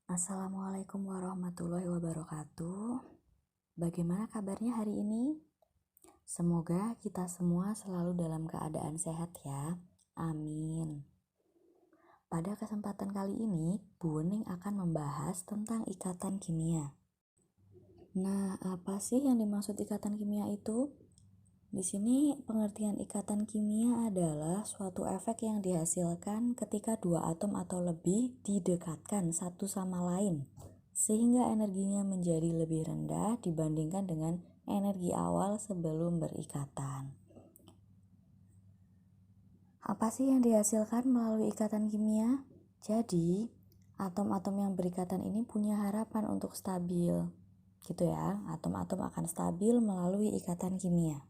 Assalamualaikum warahmatullahi wabarakatuh. Bagaimana kabarnya hari ini? Semoga kita semua selalu dalam keadaan sehat ya. Amin. Pada kesempatan kali ini, Bu Wening akan membahas tentang ikatan kimia. Nah, apa sih yang dimaksud ikatan kimia itu? Di sini pengertian ikatan kimia adalah suatu efek yang dihasilkan ketika dua atom atau lebih didekatkan satu sama lain, sehingga energinya menjadi lebih rendah dibandingkan dengan energi awal sebelum berikatan. Apa sih yang dihasilkan melalui ikatan kimia? Jadi, atom-atom yang berikatan ini punya harapan untuk stabil. Gitu ya, atom-atom akan stabil melalui ikatan kimia.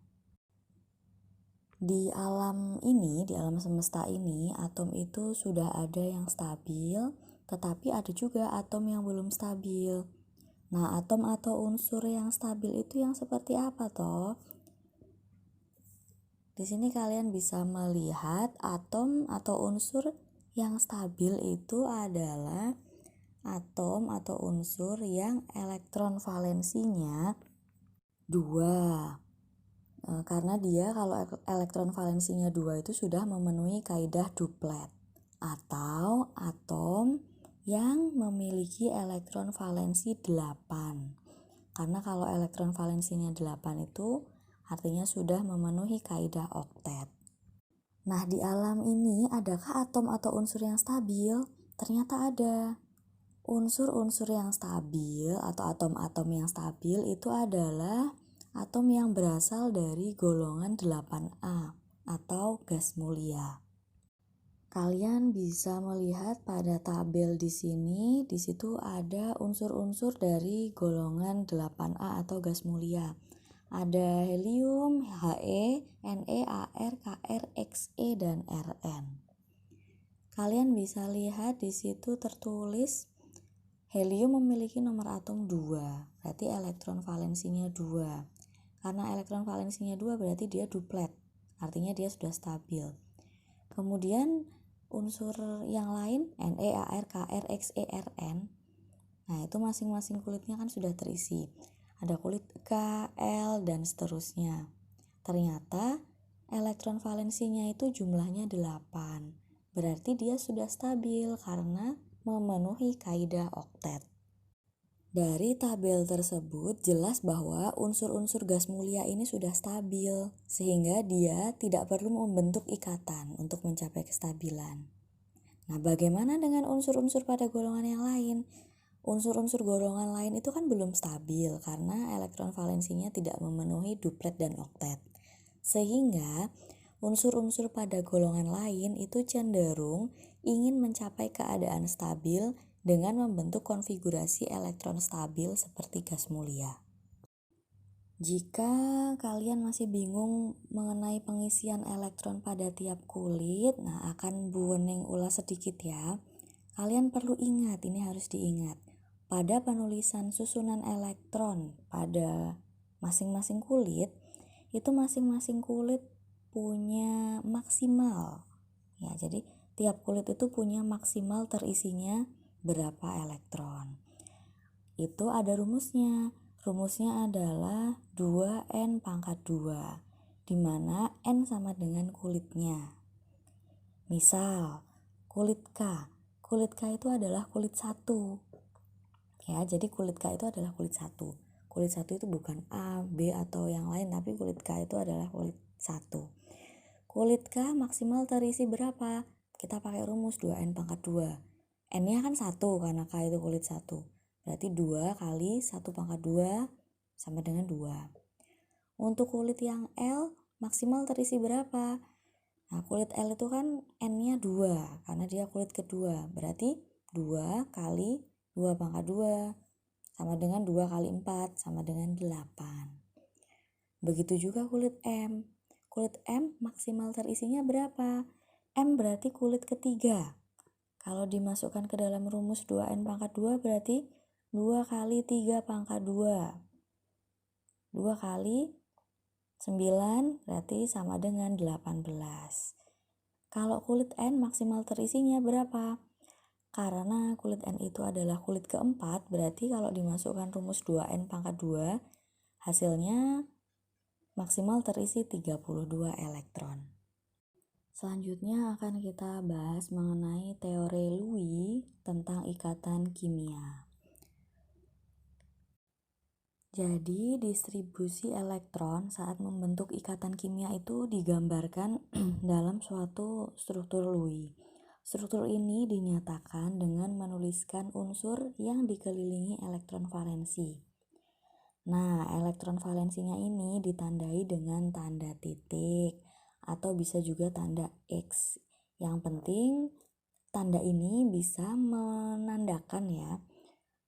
Di alam semesta ini, atom itu sudah ada yang stabil, tetapi ada juga atom yang belum stabil. Nah, atom atau unsur yang stabil itu yang seperti apa toh? Di sini kalian bisa melihat atom atau unsur yang stabil itu adalah atom atau unsur yang elektron valensinya 2. Karena dia kalau elektron valensinya 2 itu sudah memenuhi kaidah duplet, atau atom yang memiliki elektron valensi 8. Karena kalau elektron valensinya 8 itu artinya sudah memenuhi kaidah oktet. Nah, di alam ini adakah atom atau unsur yang stabil? Ternyata ada. Unsur-unsur yang stabil atau atom-atom yang stabil itu adalah atom yang berasal dari golongan 8A atau gas mulia. Kalian bisa melihat pada tabel di sini, di situ ada unsur-unsur dari golongan 8A atau gas mulia. Ada helium, He, Ne, Ar, Kr, Xe, dan Rn. Kalian bisa lihat di situ tertulis helium memiliki nomor atom 2, berarti elektron valensinya 2. Karena elektron valensinya 2 berarti dia duplet, artinya dia sudah stabil. Kemudian unsur yang lain, Ne, Ar, Kr, Xe, Rn, nah itu masing-masing kulitnya kan sudah terisi. Ada kulit K, L, dan seterusnya. Ternyata elektron valensinya itu jumlahnya 8. Berarti dia sudah stabil karena memenuhi kaidah oktet. Dari tabel tersebut jelas bahwa unsur-unsur gas mulia ini sudah stabil, sehingga dia tidak perlu membentuk ikatan untuk mencapai kestabilan. Nah, bagaimana dengan unsur-unsur pada golongan yang lain? Unsur-unsur golongan lain itu kan belum stabil karena elektron valensinya tidak memenuhi duplet dan oktet. Sehingga unsur-unsur pada golongan lain itu cenderung ingin mencapai keadaan stabil dengan membentuk konfigurasi elektron stabil seperti gas mulia. Jika kalian masih bingung mengenai pengisian elektron pada tiap kulit, nah akan Bu Wening ulas sedikit ya. Kalian perlu ingat, ini harus diingat. Pada penulisan susunan elektron pada masing-masing kulit, itu masing-masing kulit punya maksimal. Ya, jadi tiap kulit itu punya maksimal terisinya berapa elektron. Itu ada rumusnya. Rumusnya adalah 2N pangkat 2, di mana N sama dengan kulitnya. Misal, kulit K. Kulit K itu adalah kulit 1. Ya, jadi kulit K itu adalah kulit 1. Kulit 1 itu bukan A, B, atau yang lain, tapi kulit K itu adalah kulit 1. Kulit K maksimal terisi berapa? Kita pakai rumus 2N pangkat 2. N-nya kan 1 karena K itu kulit 1. Berarti 2 kali 1 pangkat 2 sama dengan 2. Untuk kulit yang L maksimal terisi berapa? Nah, kulit L itu kan N-nya 2 karena dia kulit kedua. Berarti 2 kali 2 pangkat 2 sama dengan 2 kali 4 sama dengan 8. Begitu juga kulit M. Kulit M maksimal terisinya berapa? M berarti kulit ketiga. Kalau dimasukkan ke dalam rumus 2N pangkat 2 berarti 2 kali 3 pangkat 2. 2 kali 9 berarti sama dengan 18. Kalau kulit N maksimal terisinya berapa? karena kulit N itu adalah kulit keempat, berarti kalau dimasukkan rumus 2N pangkat 2, hasilnya maksimal terisi 32 elektron. Selanjutnya akan kita bahas mengenai teori Lewis tentang ikatan kimia. Jadi, distribusi elektron saat membentuk ikatan kimia itu digambarkan dalam suatu struktur Lewis. Struktur ini dinyatakan dengan menuliskan unsur yang dikelilingi elektron valensi. Nah, elektron valensinya ini ditandai dengan tanda titik atau bisa juga tanda X. Yang penting tanda ini bisa menandakan ya,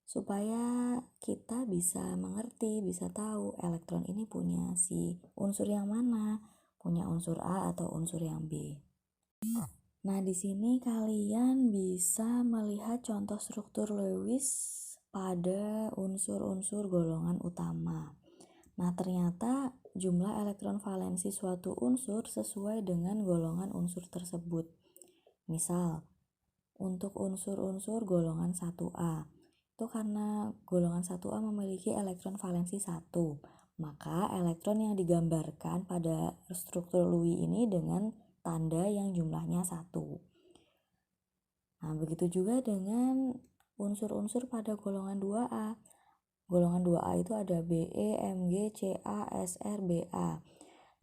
supaya kita bisa mengerti, bisa tahu elektron ini punya si unsur yang mana, punya unsur A atau unsur yang B. Nah, di sini kalian bisa melihat contoh struktur Lewis pada unsur-unsur golongan utama. Nah, ternyata jumlah elektron valensi suatu unsur sesuai dengan golongan unsur tersebut. Misal, untuk unsur-unsur golongan 1A, itu karena golongan 1A memiliki elektron valensi 1, maka elektron yang digambarkan pada struktur Lewis ini dengan tanda yang jumlahnya 1. Nah, begitu juga dengan unsur-unsur pada golongan 2A. Golongan 2A itu ada Be, Mg, Ca, Sr, Ba.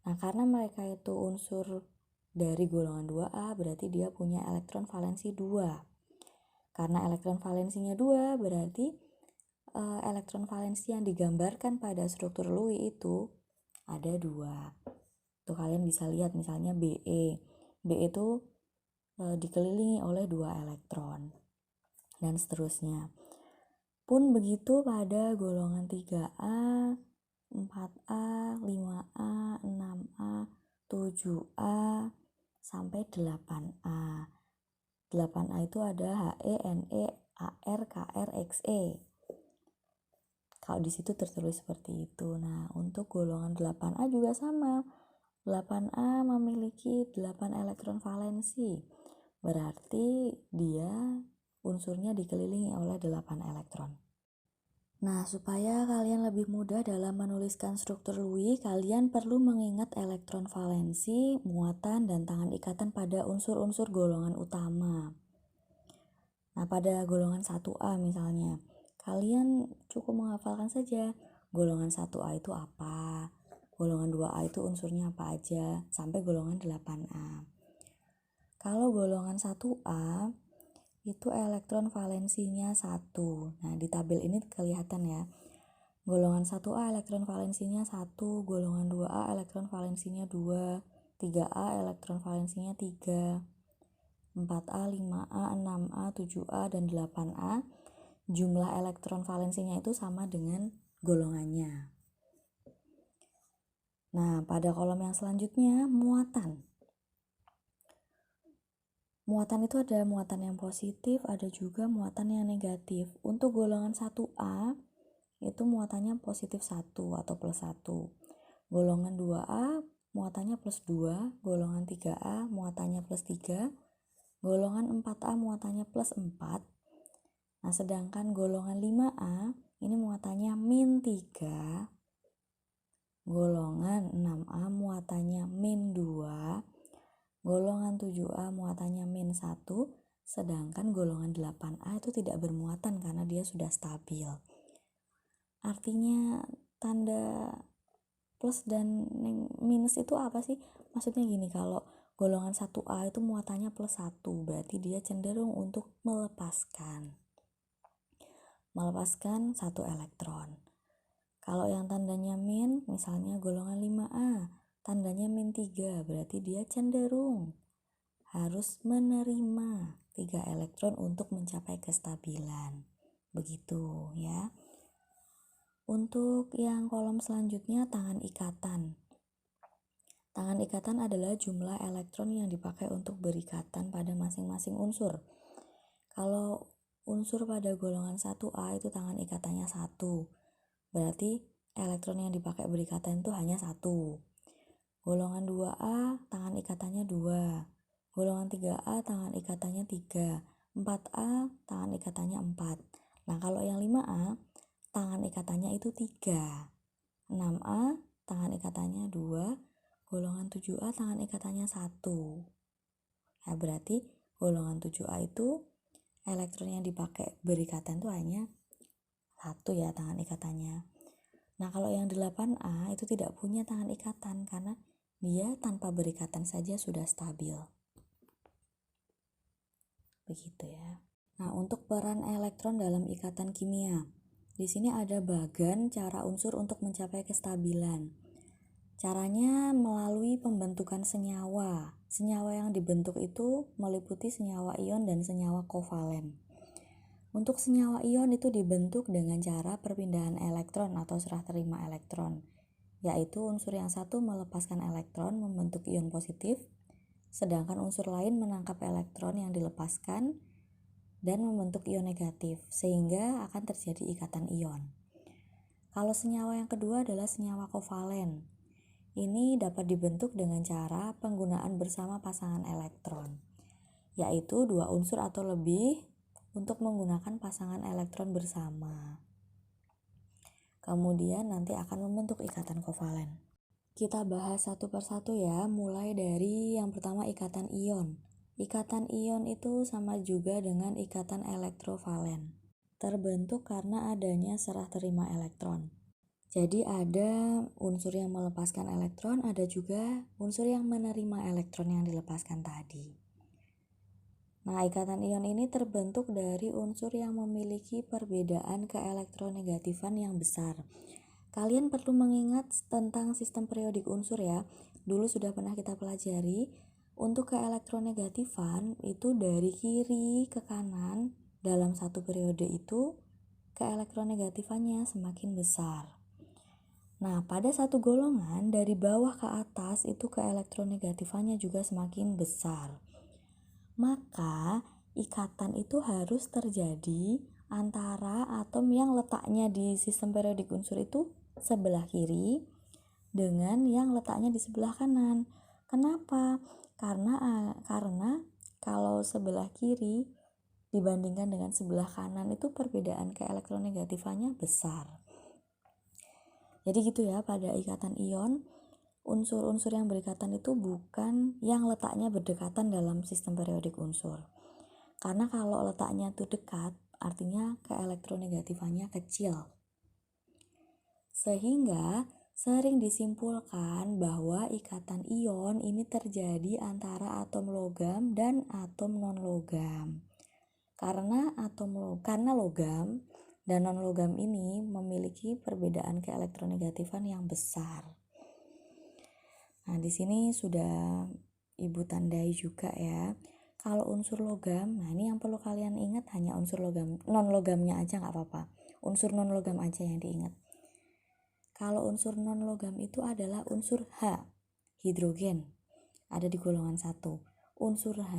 Nah, karena mereka itu unsur dari golongan 2A, berarti dia punya elektron valensi 2. Karena elektron valensinya 2, berarti elektron valensi yang digambarkan pada struktur Lewis itu ada 2. Tuh kalian bisa lihat misalnya Be. Be itu dikelilingi oleh 2 elektron. Dan seterusnya. Pun begitu pada golongan 3A, 4A, 5A, 6A, 7A, sampai 8A. 8A itu ada He, Ne, Ar, Kr, Xe. Kalau di situ tertulis seperti itu. Nah, untuk golongan 8A juga sama. 8A memiliki 8 elektron valensi. Berarti dia unsurnya dikelilingi oleh 8 elektron. Nah, supaya kalian lebih mudah dalam menuliskan struktur Lewis, kalian perlu mengingat elektron valensi, muatan, dan tangan ikatan pada unsur-unsur golongan utama. Nah, pada golongan 1A misalnya, kalian cukup menghafalkan saja golongan 1A itu apa, golongan 2A itu unsurnya apa aja, sampai golongan 8A. Kalau golongan 1A, itu elektron valensinya 1. Nah, di tabel ini kelihatan ya. Golongan 1A elektron valensinya 1, golongan 2A elektron valensinya 2, 3A elektron valensinya 3, 4A, 5A, 6A, 7A, dan 8A. Jumlah elektron valensinya itu sama dengan golongannya. Nah, pada kolom yang selanjutnya, muatan. Muatan itu ada muatan yang positif, ada juga muatan yang negatif. Untuk golongan 1A, itu muatannya positif 1 atau plus 1. Golongan 2A, muatannya plus 2. Golongan 3A, muatannya plus 3. Golongan 4A, muatannya plus 4. Nah, sedangkan golongan 5A, ini muatannya min 3. Golongan 6A, muatannya min 2. Golongan 7A muatannya min 1, sedangkan golongan 8A itu tidak bermuatan karena dia sudah stabil. Artinya tanda plus dan minus itu apa sih? Maksudnya gini, kalau golongan 1A itu muatannya plus 1, berarti dia cenderung untuk melepaskan 1 elektron. Kalau yang tandanya min, misalnya golongan 5A, tandanya min 3, berarti dia cenderung harus menerima 3 elektron untuk mencapai kestabilan. Begitu ya. Untuk yang kolom selanjutnya, tangan ikatan. Tangan ikatan adalah jumlah elektron yang dipakai untuk berikatan pada masing-masing unsur. Kalau unsur pada golongan 1A itu tangan ikatannya 1. Berarti elektron yang dipakai berikatan itu hanya 1. Golongan 2A tangan ikatannya 2. Golongan 3A tangan ikatannya 3. 4A tangan ikatannya 4. Nah, kalau yang 5A tangan ikatannya itu 3. 6A tangan ikatannya 2. Golongan 7A tangan ikatannya 1. Nah, berarti golongan 7A itu elektron yang dipakai berikatan itu hanya 1 ya tangan ikatannya. Nah, kalau yang 8A itu tidak punya tangan ikatan karena dia tanpa berikatan saja sudah stabil. Begitu ya. Nah, untuk peran elektron dalam ikatan kimia. Di sini ada bagan cara unsur untuk mencapai kestabilan. Caranya melalui pembentukan senyawa. Senyawa yang dibentuk itu meliputi senyawa ion dan senyawa kovalen. Untuk senyawa ion itu dibentuk dengan cara perpindahan elektron atau serah terima elektron, yaitu unsur yang satu melepaskan elektron membentuk ion positif, sedangkan unsur lain menangkap elektron yang dilepaskan dan membentuk ion negatif, sehingga akan terjadi ikatan ion. Kalau senyawa yang kedua adalah senyawa kovalen. Ini dapat dibentuk dengan cara penggunaan bersama pasangan elektron, yaitu 2 unsur atau lebih untuk menggunakan pasangan elektron bersama. Kemudian nanti akan membentuk ikatan kovalen. Kita bahas satu persatu ya, mulai dari yang pertama ikatan ion. Ikatan ion itu sama juga dengan ikatan elektrovalen. Terbentuk karena adanya serah terima elektron. Jadi ada unsur yang melepaskan elektron, ada juga unsur yang menerima elektron yang dilepaskan tadi. Nah, ikatan ion ini terbentuk dari unsur yang memiliki perbedaan keelektronegatifan yang besar. Kalian perlu mengingat tentang sistem periodik unsur ya. Dulu sudah pernah kita pelajari, untuk keelektronegatifan itu dari kiri ke kanan dalam satu periode itu keelektronegatifannya semakin besar. Nah, pada satu golongan dari bawah ke atas itu keelektronegatifannya juga semakin besar. Maka ikatan itu harus terjadi antara atom yang letaknya di sistem periodik unsur itu sebelah kiri dengan yang letaknya di sebelah kanan. Kenapa? Karena kalau sebelah kiri dibandingkan dengan sebelah kanan itu perbedaan keelektronegatifannya besar. Jadi gitu ya, pada ikatan ion, unsur-unsur yang berikatan itu bukan yang letaknya berdekatan dalam sistem periodik unsur. Karena kalau letaknya itu dekat, artinya keelektronegatifannya kecil. Sehingga sering disimpulkan bahwa ikatan ion ini terjadi antara atom logam dan atom non-logam. Karena logam dan non-logam ini memiliki perbedaan keelektronegatifan yang besar. Nah, di sini sudah Ibu tandai juga ya. Kalau unsur logam, nah ini yang perlu kalian ingat hanya unsur logam, non-logamnya aja nggak apa-apa. Unsur non-logam aja yang diingat. Kalau unsur non-logam itu adalah unsur H, hidrogen, ada di golongan 1. Unsur H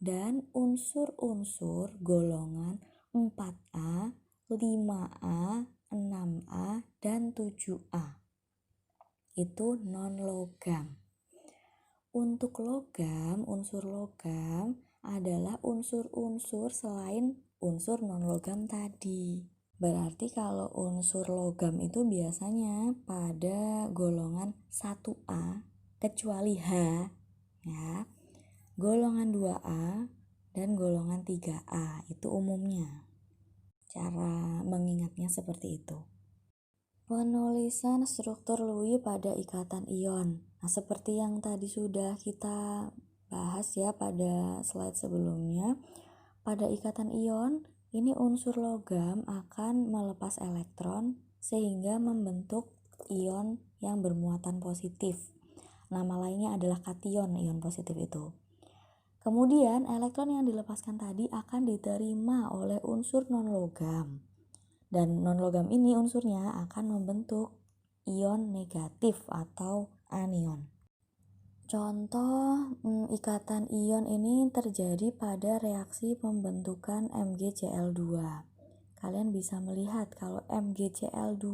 dan unsur-unsur golongan 4A, 5A, 6A, dan 7A. Itu non-logam. Untuk logam, unsur logam adalah unsur-unsur selain unsur non-logam tadi. Berarti kalau unsur logam itu biasanya pada golongan 1A kecuali H ya, golongan 2A dan golongan 3A itu umumnya. Cara mengingatnya seperti itu. Penulisan struktur Lewis pada ikatan ion. Nah, seperti yang tadi sudah kita bahas ya pada slide sebelumnya, pada ikatan ion ini unsur logam akan melepas elektron sehingga membentuk ion yang bermuatan positif. Nama lainnya adalah kation ion positif itu. Kemudian elektron yang dilepaskan tadi akan diterima oleh unsur non-logam. Dan non-logam ini unsurnya akan membentuk ion negatif atau anion. Contoh ikatan ion ini terjadi pada reaksi pembentukan MgCl2. Kalian bisa melihat kalau MgCl2,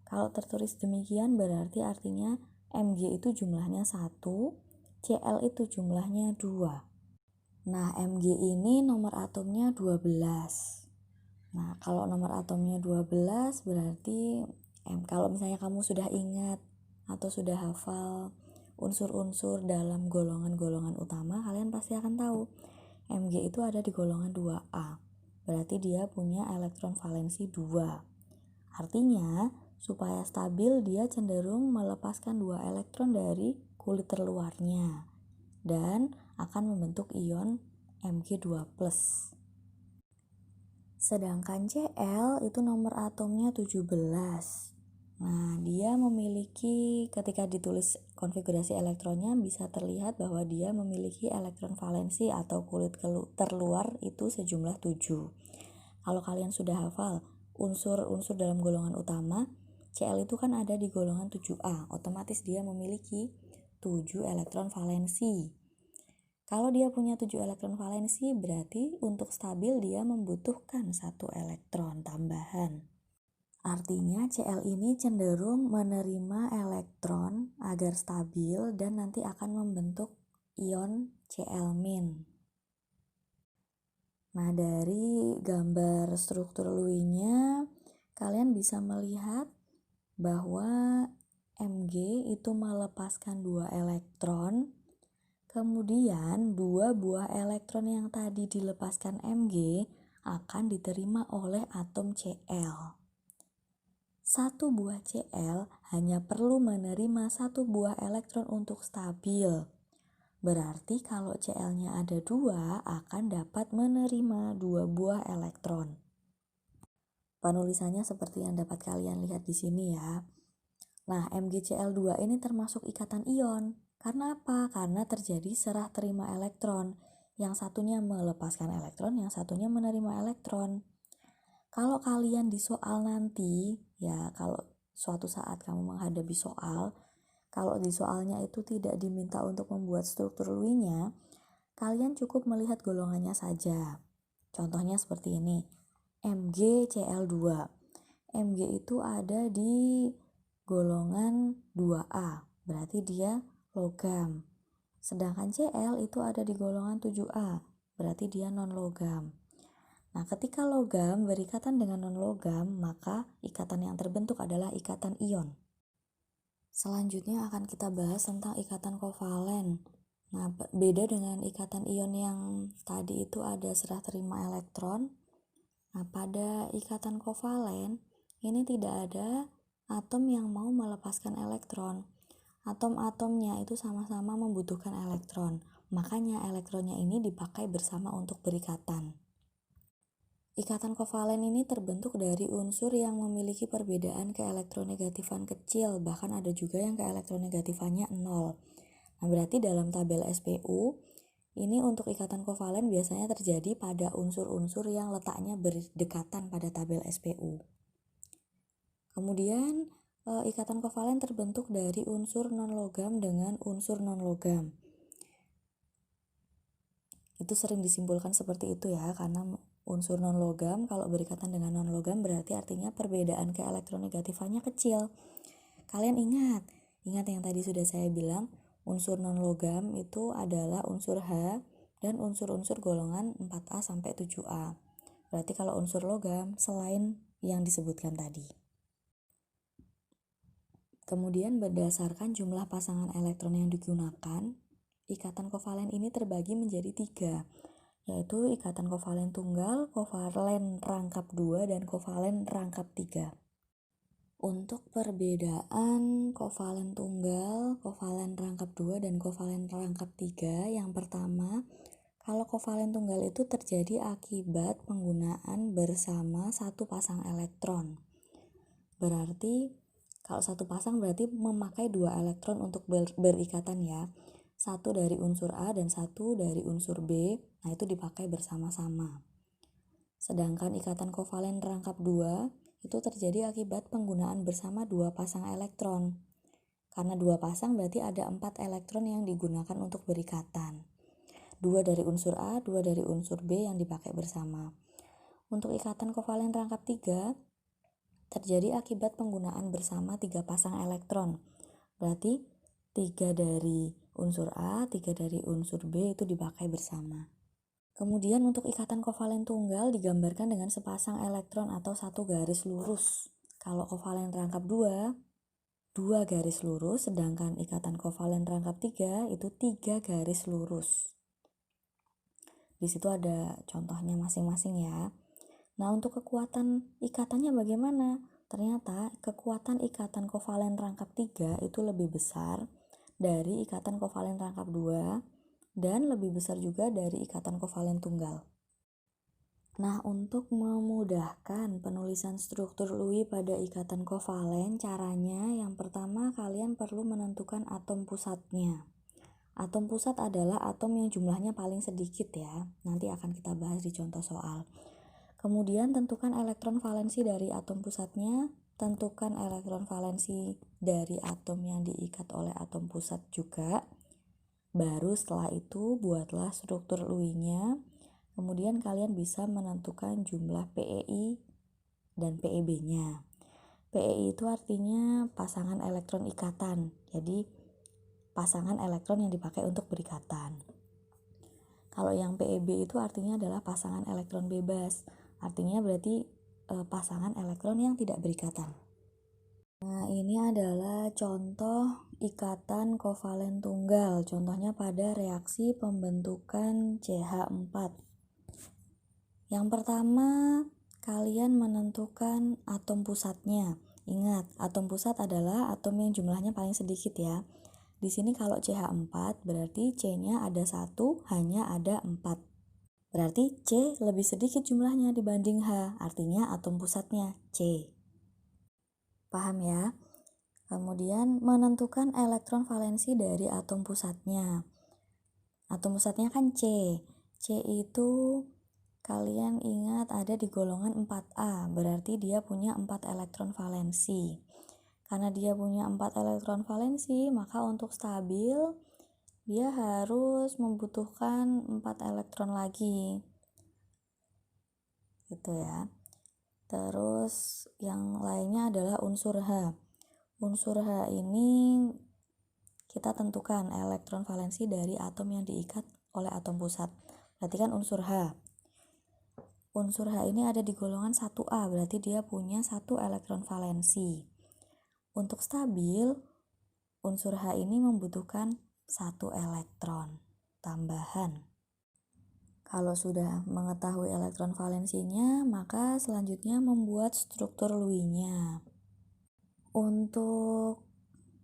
kalau tertulis demikian berarti artinya Mg itu jumlahnya 1, Cl itu jumlahnya 2. Nah, Mg ini nomor atomnya 12. Nah, kalau nomor atomnya 12 berarti kalau misalnya kamu sudah ingat atau sudah hafal unsur-unsur dalam golongan-golongan utama, kalian pasti akan tahu Mg itu ada di golongan 2A. Berarti dia punya elektron valensi 2. Artinya, supaya stabil dia cenderung melepaskan 2 elektron dari kulit terluarnya dan akan membentuk ion Mg2+. Sedangkan Cl itu nomor atomnya 17. Nah, dia memiliki, ketika ditulis konfigurasi elektronnya bisa terlihat bahwa dia memiliki elektron valensi atau kulit terluar itu sejumlah 7. Kalau kalian sudah hafal unsur-unsur dalam golongan utama, Cl itu kan ada di golongan 7A, otomatis dia memiliki 7 elektron valensi. Kalau dia punya 7 elektron valensi, berarti untuk stabil dia membutuhkan 1 elektron tambahan. Artinya Cl ini cenderung menerima elektron agar stabil dan nanti akan membentuk ion Cl-. Nah, dari gambar struktur Lewis-nya kalian bisa melihat bahwa Mg itu melepaskan 2 elektron. Kemudian 2 buah elektron yang tadi dilepaskan Mg akan diterima oleh atom Cl. 1 buah Cl hanya perlu menerima 1 buah elektron untuk stabil. Berarti kalau Cl-nya ada 2 akan dapat menerima 2 buah elektron. Penulisannya seperti yang dapat kalian lihat di sini ya. Nah, MgCl2 ini termasuk ikatan ion. Karena apa? Karena terjadi serah terima elektron. Yang satunya melepaskan elektron, yang satunya menerima elektron. Kalau kalian di soal nanti, ya kalau suatu saat kamu menghadapi soal, kalau di soalnya itu tidak diminta untuk membuat struktur Lewis-nya, kalian cukup melihat golongannya saja. Contohnya seperti ini, MgCl2. Mg itu ada di golongan 2A, berarti dia logam. Sedangkan Cl itu ada di golongan 7A, berarti dia non-logam. Nah, ketika logam berikatan dengan non-logam, maka ikatan yang terbentuk adalah ikatan ion. Selanjutnya akan kita bahas tentang ikatan kovalen. Nah, beda dengan ikatan ion yang tadi itu ada serah terima elektron. Nah, pada ikatan kovalen, ini tidak ada atom yang mau melepaskan elektron. Atom-atomnya itu sama-sama membutuhkan elektron. Makanya elektronnya ini dipakai bersama untuk berikatan. Ikatan kovalen ini terbentuk dari unsur yang memiliki perbedaan keelektronegatifan kecil, bahkan ada juga yang keelektronegatifannya 0. Nah, berarti dalam tabel SPU, ini untuk ikatan kovalen biasanya terjadi pada unsur-unsur yang letaknya berdekatan pada tabel SPU. Kemudian, ikatan kovalen terbentuk dari unsur non-logam dengan unsur non-logam. Itu sering disimpulkan seperti itu ya, karena unsur non-logam kalau berikatan dengan non-logam berarti artinya perbedaan keelektronegatifannya kecil. Kalian ingat yang tadi sudah saya bilang, unsur non-logam itu adalah unsur H dan unsur-unsur golongan 4A sampai 7A. Berarti kalau unsur logam selain yang disebutkan tadi. Kemudian berdasarkan jumlah pasangan elektron yang digunakan, ikatan kovalen ini terbagi menjadi 3, yaitu ikatan kovalen tunggal, kovalen rangkap 2, dan kovalen rangkap 3. Untuk perbedaan kovalen tunggal, kovalen rangkap 2, dan kovalen rangkap 3, yang pertama, kalau kovalen tunggal itu terjadi akibat penggunaan bersama satu pasang elektron. Berarti kalau satu pasang berarti memakai 2 elektron untuk berikatan ya. Satu dari unsur A dan satu dari unsur B. Nah, itu dipakai bersama-sama. Sedangkan ikatan kovalen rangkap 2 itu terjadi akibat penggunaan bersama 2 pasang elektron. Karena 2 pasang berarti ada 4 elektron yang digunakan untuk berikatan. 2 dari unsur A, 2 dari unsur B yang dipakai bersama. Untuk ikatan kovalen rangkap 3 terjadi akibat penggunaan bersama 3 pasang elektron. Berarti 3 dari unsur A, 3 dari unsur B itu dipakai bersama. Kemudian untuk ikatan kovalen tunggal digambarkan dengan sepasang elektron atau satu garis lurus. Kalau kovalen rangkap 2 garis lurus, sedangkan ikatan kovalen rangkap 3 itu 3 garis lurus. Di situ ada contohnya masing-masing ya. Nah, untuk kekuatan ikatannya bagaimana? Ternyata kekuatan ikatan kovalen rangkap 3 itu lebih besar dari ikatan kovalen rangkap 2 dan lebih besar juga dari ikatan kovalen tunggal. Nah, untuk memudahkan penulisan struktur Lewis pada ikatan kovalen, caranya yang pertama kalian perlu menentukan atom pusatnya. Atom pusat adalah atom yang jumlahnya paling sedikit ya. Nanti akan kita bahas di contoh soal. Kemudian tentukan elektron valensi dari atom pusatnya, tentukan elektron valensi dari atom yang diikat oleh atom pusat juga. Baru setelah itu buatlah struktur Lewis-nya. Kemudian kalian bisa menentukan jumlah PeI dan PeB-nya. PeI itu artinya pasangan elektron ikatan. Jadi pasangan elektron yang dipakai untuk berikatan. Kalau yang PeB itu artinya adalah pasangan elektron bebas. Artinya berarti pasangan elektron yang tidak berikatan. Nah, ini adalah contoh ikatan kovalen tunggal. Contohnya pada reaksi pembentukan CH4. Yang pertama, kalian menentukan atom pusatnya. Ingat, atom pusat adalah atom yang jumlahnya paling sedikit ya. Di sini kalau CH4 berarti C-nya ada 1, hanya ada 4. Berarti C lebih sedikit jumlahnya dibanding H, artinya atom pusatnya C. Paham ya? Kemudian menentukan elektron valensi dari atom pusatnya. Atom pusatnya kan C. C itu kalian ingat ada di golongan 4A, berarti dia punya 4 elektron valensi. Karena dia punya 4 elektron valensi, maka untuk stabil dia harus membutuhkan 4 elektron lagi. Gitu ya. Terus yang lainnya adalah unsur H. Unsur H ini kita tentukan elektron valensi dari atom yang diikat oleh atom pusat. Berarti kan unsur H. Unsur H ini ada di golongan 1A, berarti dia punya 1 elektron valensi. Untuk stabil, unsur H ini membutuhkan 1 elektron tambahan. Kalau sudah mengetahui elektron valensinya, maka selanjutnya membuat struktur Lewis-nya. Untuk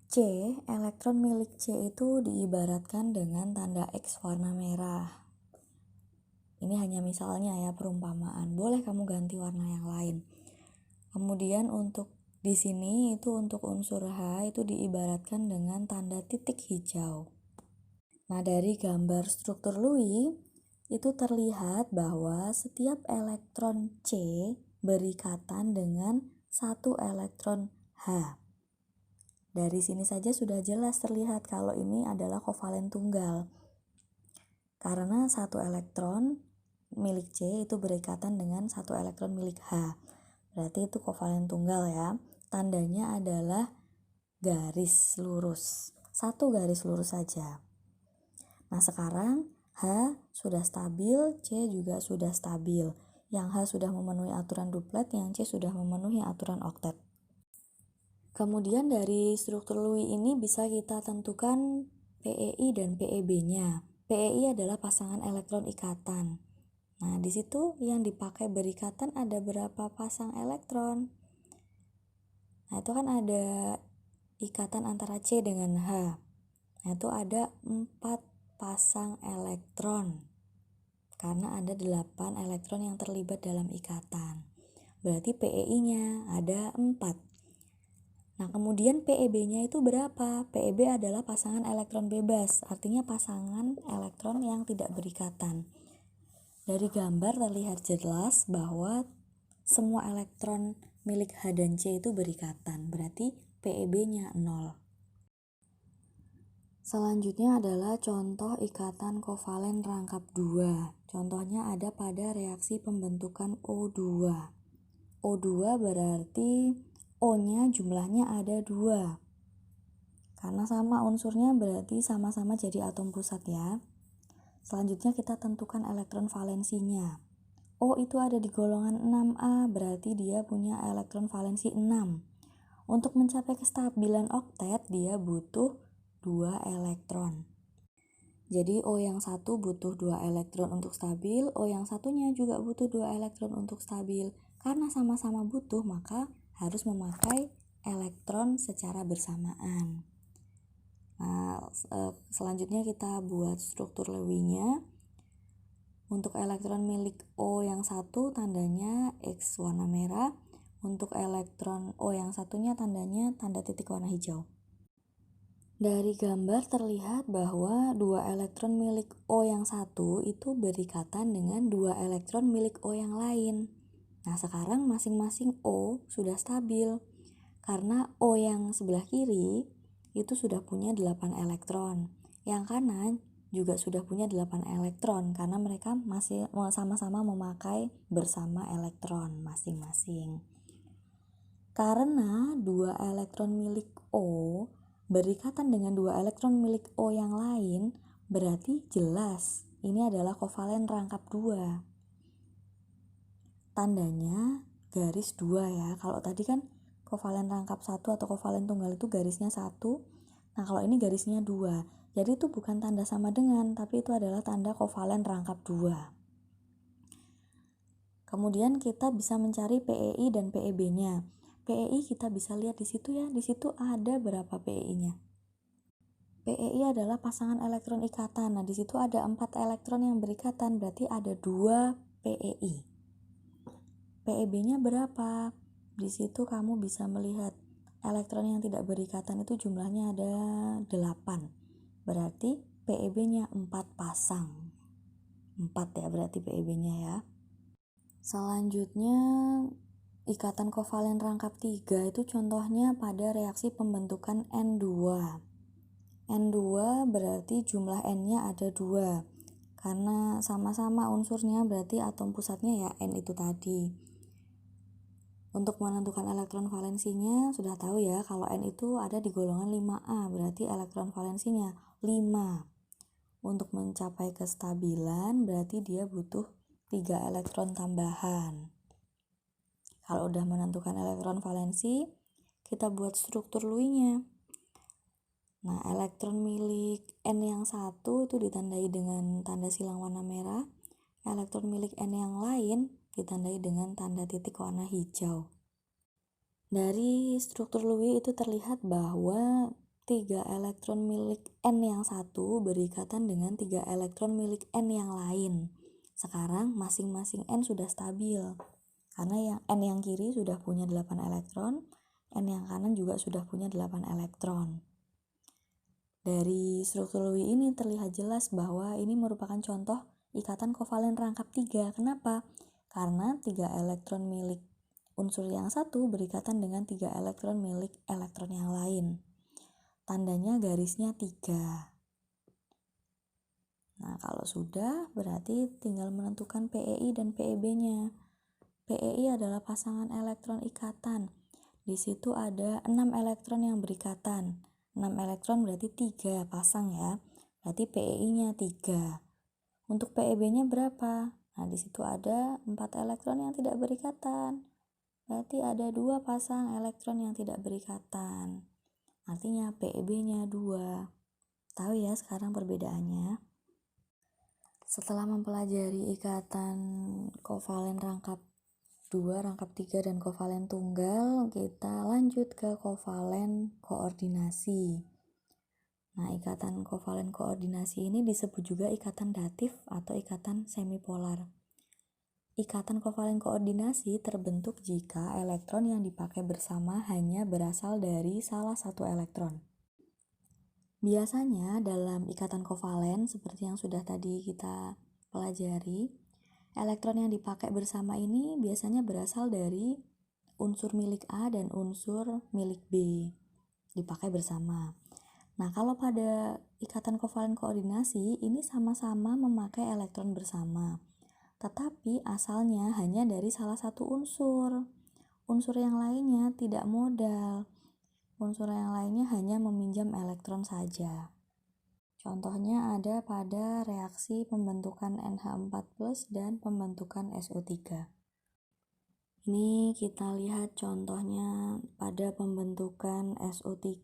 C, elektron milik C itu diibaratkan dengan tanda X warna merah. Ini hanya misalnya ya, perumpamaan. Boleh kamu ganti warna yang lain. Kemudian untuk di sini itu untuk unsur H itu diibaratkan dengan tanda titik hijau. Nah, dari gambar struktur Lewis itu terlihat bahwa setiap elektron C berikatan dengan 1 elektron H. Dari sini saja sudah jelas terlihat kalau ini adalah kovalen tunggal. Karena 1 elektron milik C itu berikatan dengan 1 elektron milik H. Berarti itu kovalen tunggal ya. Tandanya adalah garis lurus. 1 garis lurus saja. Nah, sekarang H sudah stabil, C juga sudah stabil. Yang H sudah memenuhi aturan duplet, yang C sudah memenuhi aturan oktet. Kemudian dari struktur Lewis ini bisa kita tentukan PeI dan PeB-nya. PeI adalah pasangan elektron ikatan. Nah, di situ yang dipakai berikatan ada berapa pasang elektron? Nah, itu kan ada ikatan antara C dengan H. Nah, itu ada 4 pasang elektron. Karena ada 8 elektron yang terlibat dalam ikatan. Berarti PeI-nya ada 4. Nah, kemudian PeB-nya itu berapa? PeB adalah pasangan elektron bebas, artinya pasangan elektron yang tidak berikatan. Dari gambar terlihat jelas bahwa semua elektron milik H dan C itu berikatan, berarti PeB-nya 0. Selanjutnya adalah contoh ikatan kovalen rangkap 2. Contohnya ada pada reaksi pembentukan O2. O2 berarti O-nya jumlahnya ada 2. Karena sama unsurnya berarti sama-sama jadi atom pusat ya. Selanjutnya kita tentukan elektron valensinya. O itu ada di golongan 6A, berarti dia punya elektron valensi 6. Untuk mencapai kestabilan oktet, dia butuh 2 elektron. Jadi O yang satu butuh 2 elektron untuk stabil, O yang satunya juga butuh 2 elektron untuk stabil. Karena sama-sama butuh, maka harus memakai elektron secara bersamaan. Nah, selanjutnya kita buat struktur Lewis-nya. Untuk elektron milik O yang satu tandanya X warna merah. Untuk elektron O yang satunya tandanya tanda titik warna hijau. Dari gambar terlihat bahwa 2 elektron milik O yang satu itu berikatan dengan 2 elektron milik O yang lain. Nah, sekarang masing-masing O sudah stabil. Karena O yang sebelah kiri itu sudah punya 8 elektron. Yang kanan juga sudah punya 8 elektron karena mereka masih sama-sama memakai bersama elektron masing-masing. Karena 2 elektron milik O berikatan dengan 2 elektron milik O yang lain, berarti jelas ini adalah kovalen rangkap 2. Tandanya garis 2 ya. Kalau tadi kan kovalen rangkap 1 atau kovalen tunggal itu garisnya 1. Nah, kalau ini garisnya 2. Jadi itu bukan tanda sama dengan, tapi itu adalah tanda kovalen rangkap 2. Kemudian kita bisa mencari PEI dan PEB-nya. PEI kita bisa lihat di situ ya. Di situ ada berapa PEI-nya? PEI adalah pasangan elektron ikatan. Nah, di situ ada 4 elektron yang berikatan, berarti ada 2 PEI. PEB-nya berapa? Di situ kamu bisa melihat elektron yang tidak berikatan itu jumlahnya ada 8. Berarti PEB-nya 4 pasang. 4 ya berarti PEB-nya ya. Selanjutnya ikatan kovalen rangkap 3 itu contohnya pada reaksi pembentukan N2. N2 berarti jumlah N-nya ada 2. Karena sama-sama unsurnya berarti atom pusatnya ya N itu tadi. Untuk menentukan elektron valensinya sudah tahu ya kalau N itu ada di golongan 5A, berarti elektron valensinya 5. Untuk mencapai kestabilan berarti dia butuh 3 elektron tambahan. Kalau udah menentukan elektron valensi, kita buat struktur Lewis-nya. Nah, elektron milik N yang satu itu ditandai dengan tanda silang warna merah. Elektron milik N yang lain ditandai dengan tanda titik warna hijau. Dari struktur Lewis itu terlihat bahwa 3 elektron milik N yang satu berikatan dengan 3 elektron milik N yang lain. Sekarang masing-masing N sudah stabil. Karena yang N yang kiri sudah punya 8 elektron, N yang kanan juga sudah punya 8 elektron. Dari struktur Lewis ini terlihat jelas bahwa ini merupakan contoh ikatan kovalen rangkap 3. Kenapa? Karena 3 elektron milik unsur yang satu berikatan dengan 3 elektron milik elektron yang lain. Tandanya garisnya 3. Nah, kalau sudah berarti tinggal menentukan PEI dan PEB-nya. PEI adalah pasangan elektron ikatan. Di situ ada 6 elektron yang berikatan. 6 elektron berarti 3 pasang ya. Berarti PEI-nya 3. Untuk PEB-nya berapa? Nah, di situ ada 4 elektron yang tidak berikatan. Berarti ada 2 pasang elektron yang tidak berikatan. Artinya PEB-nya 2. Tahu ya sekarang perbedaannya? Setelah mempelajari ikatan kovalen rangkap 2, rangkap 3, dan kovalen tunggal, kita lanjut ke kovalen koordinasi. Nah, ikatan kovalen koordinasi ini disebut juga ikatan datif atau ikatan semipolar. Ikatan kovalen koordinasi terbentuk jika elektron yang dipakai bersama hanya berasal dari salah satu elektron. Biasanya dalam ikatan kovalen seperti yang sudah tadi kita pelajari, elektron yang dipakai bersama ini biasanya berasal dari unsur milik A dan unsur milik B dipakai bersama. Nah, kalau pada ikatan kovalen koordinasi ini sama-sama memakai elektron bersama, tetapi asalnya hanya dari salah satu unsur. Unsur yang lainnya tidak modal. Unsur yang lainnya hanya meminjam elektron saja. Contohnya ada pada reaksi pembentukan NH4+ dan pembentukan SO3. Ini kita lihat contohnya pada pembentukan SO3.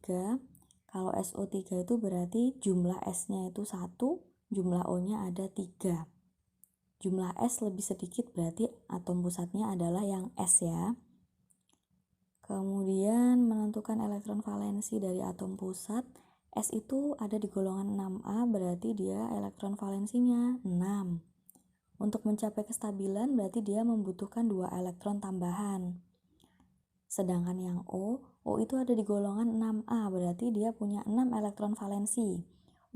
Kalau SO3 itu berarti jumlah S-nya itu 1, jumlah O-nya ada 3. Jumlah S lebih sedikit berarti atom pusatnya adalah yang S ya. Kemudian menentukan elektron valensi dari atom pusat. S itu ada di golongan 6A berarti dia elektron valensinya 6. Untuk mencapai kestabilan berarti dia membutuhkan 2 elektron tambahan. Sedangkan yang O itu ada di golongan 6A berarti dia punya 6 elektron valensi.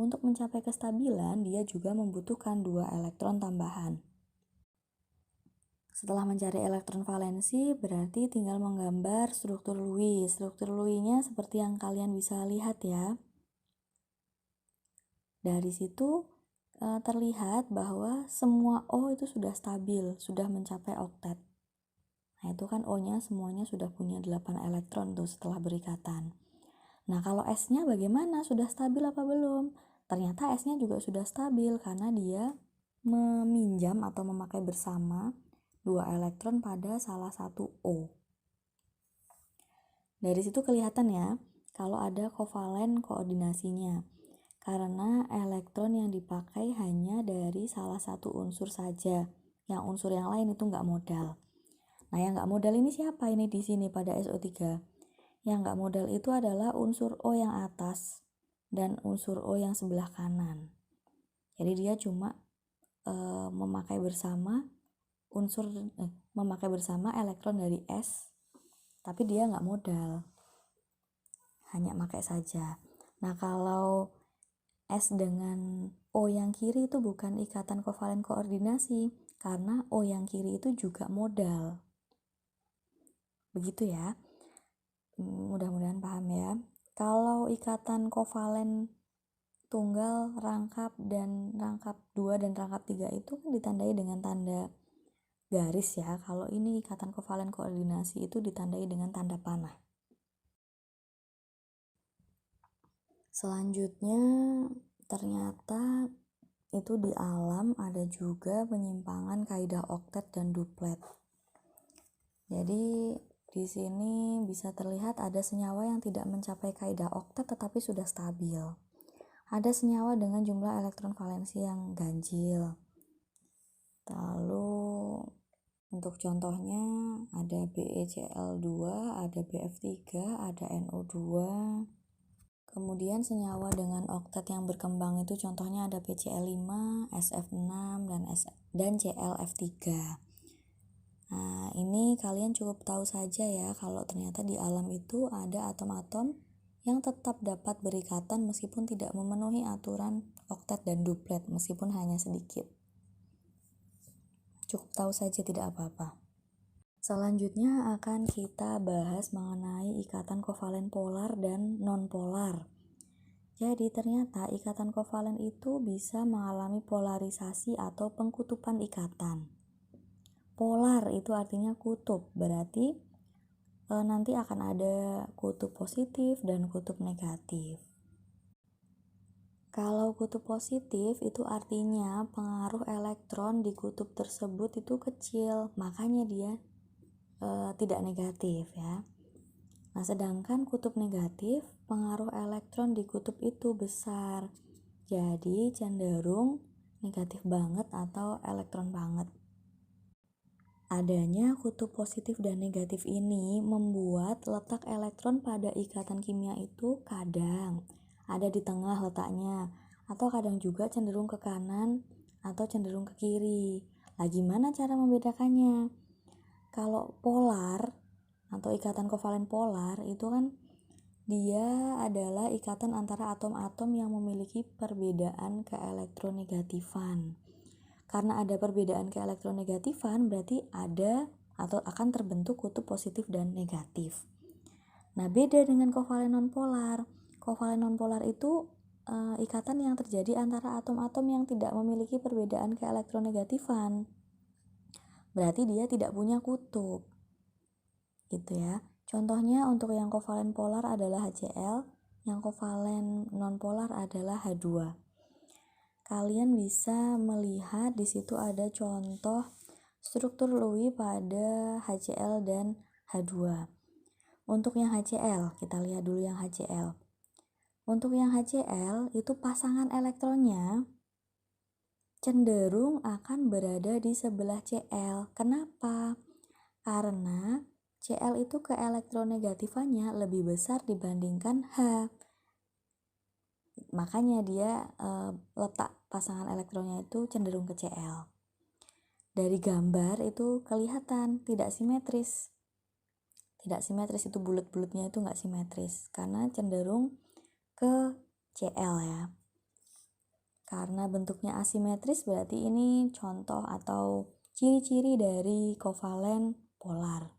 Untuk mencapai kestabilan dia juga membutuhkan 2 elektron tambahan. Setelah mencari elektron valensi berarti tinggal menggambar struktur Lewis. Struktur Lewis-nya seperti yang kalian bisa lihat ya. Dari situ terlihat bahwa semua O itu sudah stabil, sudah mencapai oktet. Nah itu kan O-nya semuanya sudah punya 8 elektron tuh setelah berikatan. Nah kalau S-nya bagaimana? Sudah stabil apa belum? Ternyata S-nya juga sudah stabil karena dia meminjam atau memakai bersama 2 elektron pada salah satu O. Dari situ kelihatan ya kalau ada kovalen koordinasinya. Karena elektron yang dipakai hanya dari salah satu unsur saja, yang unsur yang lain itu nggak modal. Nah, yang nggak modal ini siapa ini di sini pada SO3? Yang nggak modal itu adalah unsur O yang atas dan unsur O yang sebelah kanan. Jadi dia cuma memakai bersama elektron dari S, tapi dia nggak modal, hanya pakai saja. Nah, kalau S dengan O yang kiri itu bukan ikatan kovalen koordinasi karena O yang kiri itu juga modal. Begitu ya. Mudah-mudahan paham ya. Kalau ikatan kovalen tunggal, rangkap, dan rangkap 2 dan rangkap 3 itu kan ditandai dengan tanda garis ya. Kalau ini ikatan kovalen koordinasi itu ditandai dengan tanda panah. Selanjutnya ternyata itu di alam ada juga penyimpangan kaidah oktet dan duplet. Jadi di sini bisa terlihat ada senyawa yang tidak mencapai kaidah oktet tetapi sudah stabil. Ada senyawa dengan jumlah elektron valensi yang ganjil. Lalu untuk contohnya ada BeCl2, ada Bf3, ada NO2. Kemudian senyawa dengan oktet yang berkembang itu contohnya ada PCl5, SF6, dan ClF3. Nah, ini kalian cukup tahu saja ya kalau ternyata di alam itu ada atom-atom yang tetap dapat berikatan meskipun tidak memenuhi aturan oktet dan duplet meskipun hanya sedikit. Cukup tahu saja tidak apa-apa. Selanjutnya akan kita bahas mengenai ikatan kovalen polar dan non-polar. Jadi ternyata ikatan kovalen itu bisa mengalami polarisasi atau pengkutupan ikatan. Polar itu artinya kutub, berarti nanti akan ada kutub positif dan kutub negatif. Kalau kutub positif itu artinya pengaruh elektron di kutub tersebut itu kecil, makanya dia tidak negatif ya. Nah, sedangkan kutub negatif, pengaruh elektron di kutub itu besar. Jadi cenderung negatif banget atau elektron banget. Adanya kutub positif dan negatif ini membuat letak elektron pada ikatan kimia itu kadang ada di tengah letaknya, atau kadang juga cenderung ke kanan atau cenderung ke kiri. Lah gimana cara membedakannya? Kalau polar atau ikatan kovalen polar itu kan dia adalah ikatan antara atom-atom yang memiliki perbedaan keelektronegatifan. Karena ada perbedaan keelektronegatifan berarti ada atau akan terbentuk kutub positif dan negatif. Nah, beda dengan kovalen nonpolar. Kovalen nonpolar itu ikatan yang terjadi antara atom-atom yang tidak memiliki perbedaan keelektronegatifan. Berarti dia tidak punya kutub. Gitu ya. Contohnya untuk yang kovalen polar adalah HCl, yang kovalen nonpolar adalah H2. kalian bisa melihat di situ ada contoh struktur Lewis pada HCl dan H2. Untuk yang HCl, kita lihat dulu yang HCl. Untuk yang HCl itu pasangan elektronnya cenderung akan berada di sebelah Cl. Kenapa? Karena Cl itu keelektronegatifannya lebih besar dibandingkan H. Makanya dia letak pasangan elektronnya itu cenderung ke Cl. Dari gambar itu kelihatan tidak simetris. Tidak simetris, itu bulat-bulatnya itu nggak simetris karena cenderung ke Cl ya. Karena bentuknya asimetris berarti ini contoh atau ciri-ciri dari kovalen polar.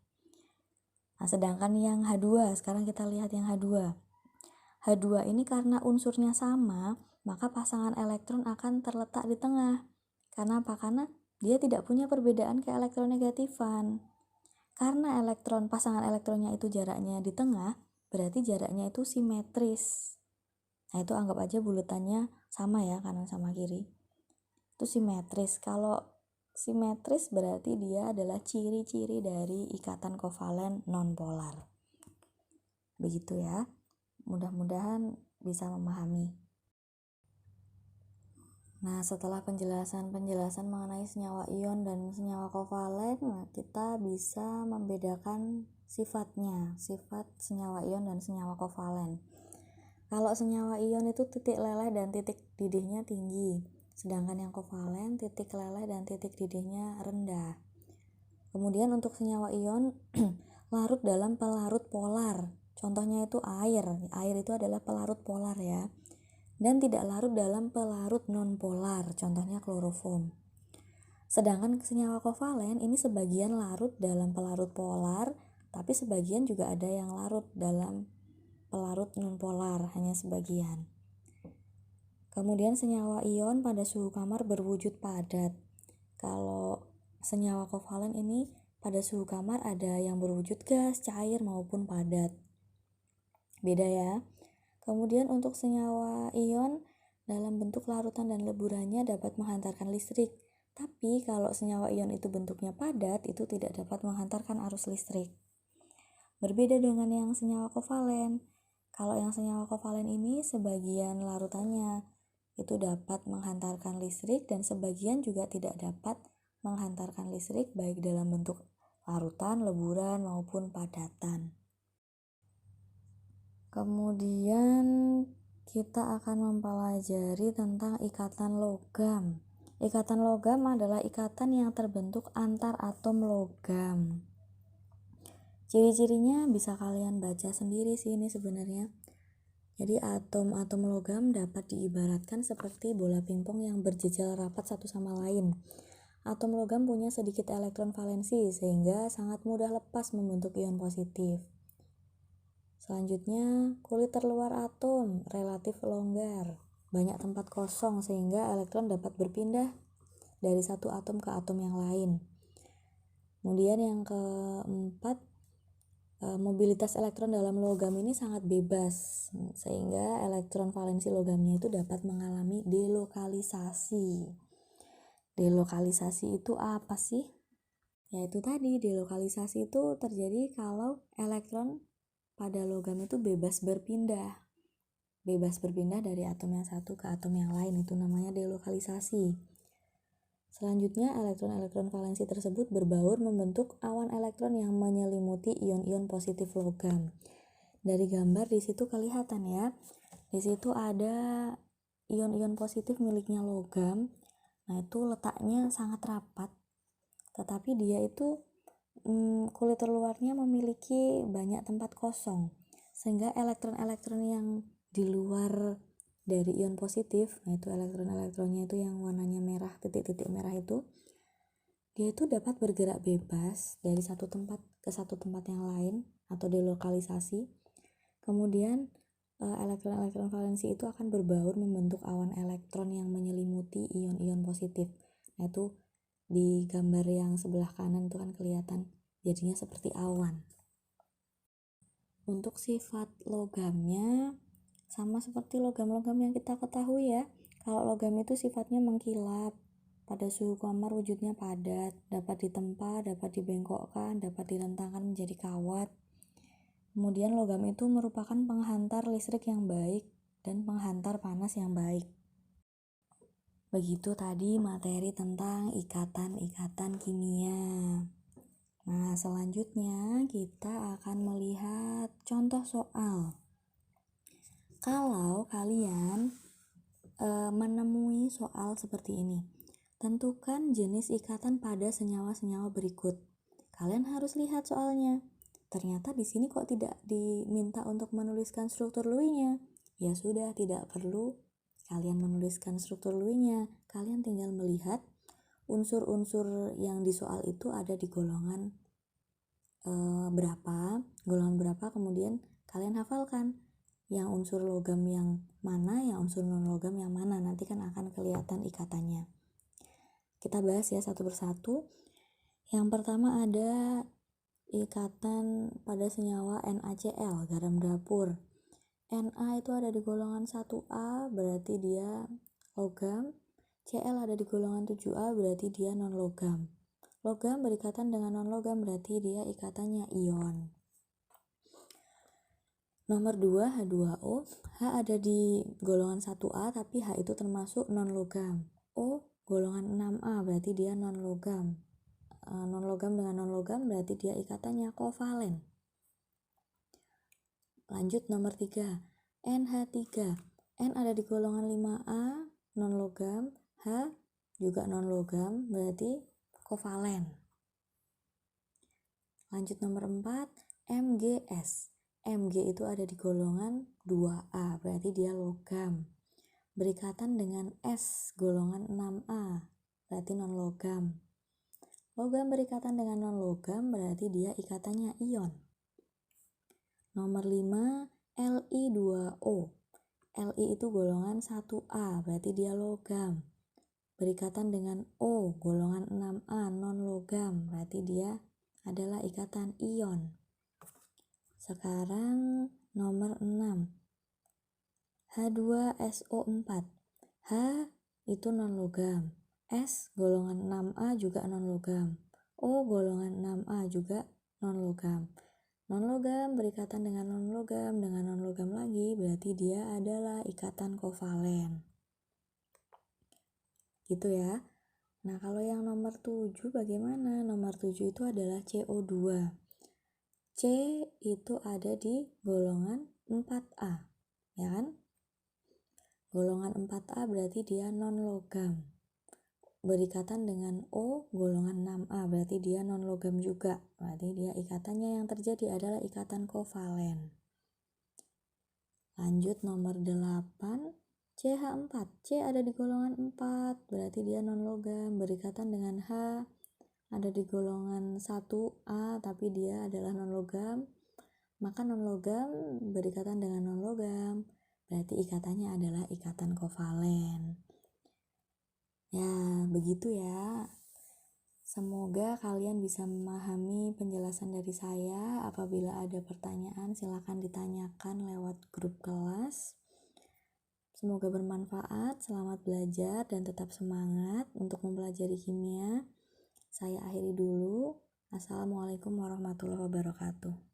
Nah, sedangkan yang H2, sekarang kita lihat yang H2. H2 ini karena unsurnya sama, maka pasangan elektron akan terletak di tengah. Karena apa? Karena dia tidak punya perbedaan keelektronegatifan. Karena pasangan elektronnya itu jaraknya di tengah, berarti jaraknya itu simetris. Nah, itu anggap aja bulatannya sama ya, kanan sama kiri. Itu simetris. Kalau simetris berarti dia adalah ciri-ciri dari ikatan kovalen nonpolar. Begitu ya. Mudah-mudahan bisa memahami. Nah, setelah penjelasan mengenai senyawa ion dan senyawa kovalen, kita bisa membedakan sifatnya, sifat senyawa ion dan senyawa kovalen. Kalau senyawa ion itu titik leleh dan titik didihnya tinggi, sedangkan yang kovalen titik leleh dan titik didihnya rendah. Kemudian untuk senyawa ion larut dalam pelarut polar. Contohnya itu air. Air itu adalah pelarut polar ya. Dan tidak larut dalam pelarut nonpolar, contohnya kloroform. Sedangkan senyawa kovalen ini sebagian larut dalam pelarut polar, tapi sebagian juga ada yang larut dalam pelarut nonpolar, hanya sebagian. Kemudian senyawa ion pada suhu kamar berwujud padat. Kalau senyawa kovalen ini pada suhu kamar ada yang berwujud gas, cair maupun padat. Beda ya. Kemudian untuk senyawa ion dalam bentuk larutan dan leburannya dapat menghantarkan listrik. Tapi kalau senyawa ion itu bentuknya padat, itu tidak dapat menghantarkan arus listrik. Berbeda dengan yang senyawa kovalen. Kalau yang senyawa kovalen ini sebagian larutannya itu dapat menghantarkan listrik dan sebagian juga tidak dapat menghantarkan listrik baik dalam bentuk larutan, leburan maupun padatan. Kemudian kita akan mempelajari tentang ikatan logam. Ikatan logam adalah ikatan yang terbentuk antar atom logam. Ciri-cirinya bisa kalian baca sendiri sih ini sebenarnya. Jadi atom-atom logam dapat diibaratkan seperti bola pingpong yang berjejal rapat satu sama lain. Atom logam punya sedikit elektron valensi sehingga sangat mudah lepas membentuk ion positif. Selanjutnya, kulit terluar atom relatif longgar, banyak tempat kosong sehingga elektron dapat berpindah dari satu atom ke atom yang lain. Kemudian yang keempat, mobilitas elektron dalam logam ini sangat bebas sehingga elektron valensi logamnya itu dapat mengalami delokalisasi. Delokalisasi itu apa sih? Yaitu tadi, delokalisasi itu terjadi kalau elektron pada logam itu bebas berpindah dari atom yang satu ke atom yang lain, itu namanya delokalisasi. Selanjutnya, elektron-elektron valensi tersebut berbaur membentuk awan elektron yang menyelimuti ion-ion positif logam. Dari gambar di situ kelihatan ya, di situ ada ion-ion positif miliknya logam. Nah, itu letaknya sangat rapat, tetapi dia itu kulit terluarnya memiliki banyak tempat kosong sehingga elektron-elektron yang di luar dari ion positif, nah itu elektron-elektronnya itu yang warnanya merah, titik-titik merah itu, dia itu dapat bergerak bebas dari satu tempat ke satu tempat yang lain atau delokalisasi. Kemudian elektron-elektron valensi itu akan berbaur membentuk awan elektron yang menyelimuti ion-ion positif. Nah itu di gambar yang sebelah kanan itu kan kelihatan jadinya seperti awan. Untuk sifat logamnya sama seperti logam-logam yang kita ketahui ya. Kalau logam itu sifatnya mengkilap, pada suhu kamar wujudnya padat, dapat ditempa, dapat dibengkokkan, dapat direntangkan menjadi kawat. Kemudian logam itu merupakan penghantar listrik yang baik dan penghantar panas yang baik. Begitu tadi materi tentang ikatan-ikatan kimia. Nah, selanjutnya kita akan melihat contoh soal. Kalau kalian menemui soal seperti ini, tentukan jenis ikatan pada senyawa-senyawa berikut. Kalian harus lihat soalnya. Ternyata di sini kok tidak diminta untuk menuliskan struktur Lewis-nya. Ya sudah, tidak perlu kalian menuliskan struktur Lewis-nya. Kalian tinggal melihat unsur-unsur yang di soal itu ada di golongan berapa, kemudian kalian hafalkan yang unsur logam yang mana, yang unsur non logam yang mana, nanti kan akan kelihatan ikatannya. Kita bahas ya satu persatu. Yang pertama ada ikatan pada senyawa NaCl, garam dapur. Na itu ada di golongan 1A, berarti dia logam. Cl ada di golongan 7A, berarti dia non logam. Logam berikatan dengan non logam, berarti dia ikatannya ion. Nomor 2, H2O. H ada di golongan 1A, tapi H itu termasuk non logam. O golongan 6A, berarti dia non logam. Non logam dengan non logam berarti dia ikatannya kovalen. Lanjut nomor 3, NH3. N ada di golongan 5A, non logam. H juga non logam, berarti kovalen. Lanjut nomor 4, MgS. Mg itu ada di golongan 2A, berarti dia logam. Berikatan dengan S golongan 6A, berarti non logam. Logam berikatan dengan non logam berarti dia ikatannya ion. Nomor 5, Li2O. Li itu golongan 1A, berarti dia logam. Berikatan dengan O golongan 6A, non logam, berarti dia adalah ikatan ion. Sekarang nomor 6, H2SO4. H itu non logam. S golongan 6A juga non logam. O golongan 6A juga non logam. Non logam berikatan dengan non logam lagi, berarti dia adalah ikatan kovalen. Gitu ya. Nah, kalau yang nomor 7 bagaimana? Nomor 7 itu adalah CO2. C itu ada di golongan 4A, ya kan? Golongan 4A berarti dia non logam. Berikatan dengan O golongan 6A, berarti dia non logam juga. Berarti dia ikatannya yang terjadi adalah ikatan kovalen. Lanjut nomor 8, CH4. C ada di golongan 4, berarti dia non logam. Berikatan dengan H ada di golongan 1A, tapi dia adalah non logam. Maka non logam berikatan dengan non logam, berarti ikatannya adalah ikatan kovalen. Ya, begitu ya. Semoga kalian bisa memahami penjelasan dari saya. Apabila ada pertanyaan, silakan ditanyakan lewat grup kelas. Semoga bermanfaat. Selamat belajar dan tetap semangat untuk mempelajari kimia. Saya akhiri dulu. Assalamualaikum warahmatullahi wabarakatuh.